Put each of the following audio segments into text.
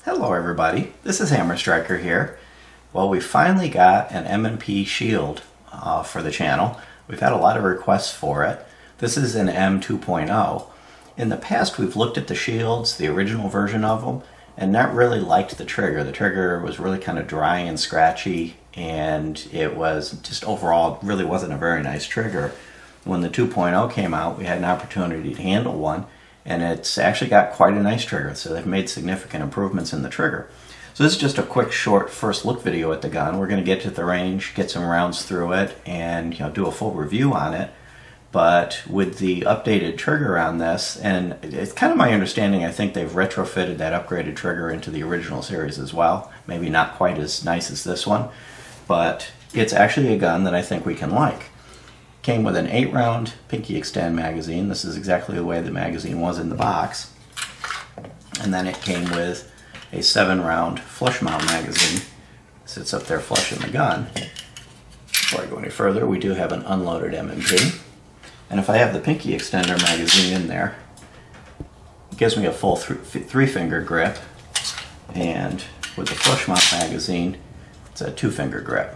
Hello everybody, this is Hammer Striker here. Well, we finally got an M&P shield for the channel. We've had a lot of requests for it. This is an M2.0. In the past we've looked at the shields, the original version of them, and not really liked the trigger. The trigger was really kind of dry and scratchy, and it was just overall really wasn't a very nice trigger. When the 2.0 came out, we had an opportunity to handle one, and it's actually got quite a nice trigger, so they've made significant improvements in the trigger. So this is just a quick short first look video at the gun. We're going to get to the range, get some rounds through it, and do a full review on it. But with the updated trigger on this, and it's kind of my understanding, I think they've retrofitted that upgraded trigger into the original series as well. Maybe not quite as nice as this one, but it's actually a gun that I think we can like. Came with an 8-round pinky extend magazine. This is exactly the way the magazine was in the box. And then it came with a 7-round flush mount magazine. Sits up there flush in the gun. Before I go any further, we do have an unloaded M&P. And if I have the pinky extender magazine in there, it gives me a full 3-finger grip. And with the flush mount magazine, it's a 2-finger grip.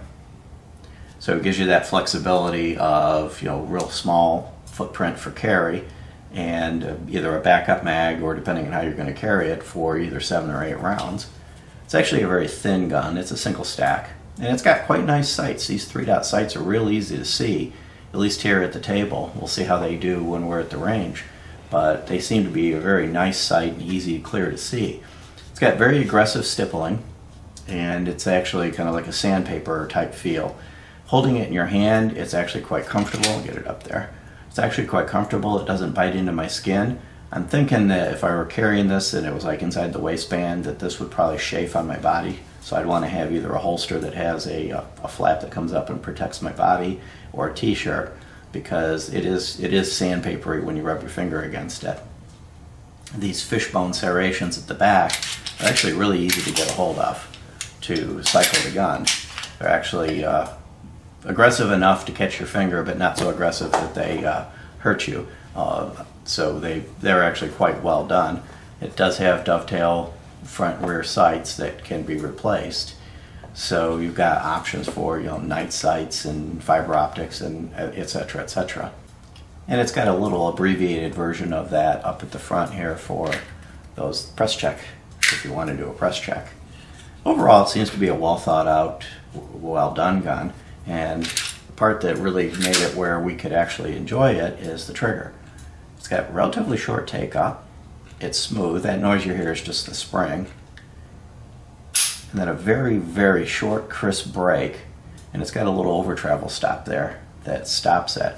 So it gives you that flexibility of, real small footprint for carry, and either a backup mag, or depending on how you're going to carry it, for either 7 or 8 rounds. It's actually a very thin gun. It's a single stack, and it's got quite nice sights. These 3-dot sights are real easy to see, at least here at the table. We'll see how they do when we're at the range, but they seem to be a very nice sight and easy, clear to see. It's got very aggressive stippling, and it's actually kind of like a sandpaper type feel. Holding it in your hand, it's actually quite comfortable. I'll get it up there. It's actually quite comfortable. It doesn't bite into my skin. I'm thinking that if I were carrying this and it was like inside the waistband, that this would probably chafe on my body. So I'd want to have either a holster that has a flap that comes up and protects my body, or a t-shirt, because it is sandpapery when you rub your finger against it. These fishbone serrations at the back are actually really easy to get a hold of to cycle the gun. They're actually aggressive enough to catch your finger, but not so aggressive that they hurt you. So they're actually quite well done. It does have dovetail front and rear sights that can be replaced. So you've got options for night sights and fiber optics and etc. etc. And it's got a little abbreviated version of that up at the front here for those press check, if you want to do a press check. Overall, it seems to be a well thought out, well done gun. And the part that really made it where we could actually enjoy it is the trigger. It's got relatively short take-up. It's smooth. That noise you hear is just the spring. And then a very, very short, crisp break. And it's got a little over travel stop there that stops it.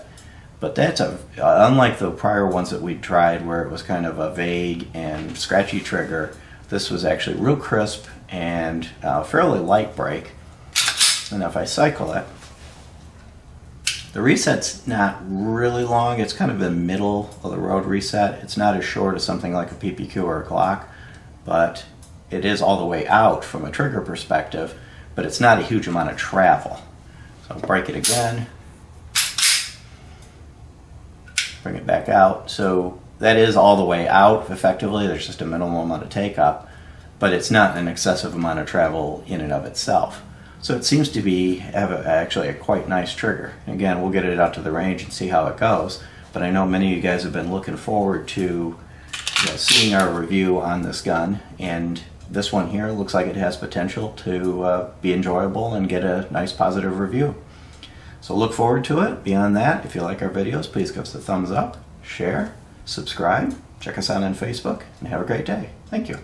But that's unlike the prior ones that we tried where it was kind of a vague and scratchy trigger, this was actually real crisp and fairly light break. And if I cycle it, the reset's not really long. It's kind of the middle of the road reset. It's not as short as something like a PPQ or a Glock, but it is all the way out from a trigger perspective, but it's not a huge amount of travel. So I'll break it again, bring it back out. So that is all the way out effectively. There's just a minimal amount of take-up, but it's not an excessive amount of travel in and of itself. So it seems to have actually a quite nice trigger. Again, we'll get it out to the range and see how it goes. But I know many of you guys have been looking forward to seeing our review on this gun. And this one here looks like it has potential to be enjoyable and get a nice positive review. So look forward to it. Beyond that, if you like our videos, please give us a thumbs up, share, subscribe, check us out on Facebook, and have a great day. Thank you.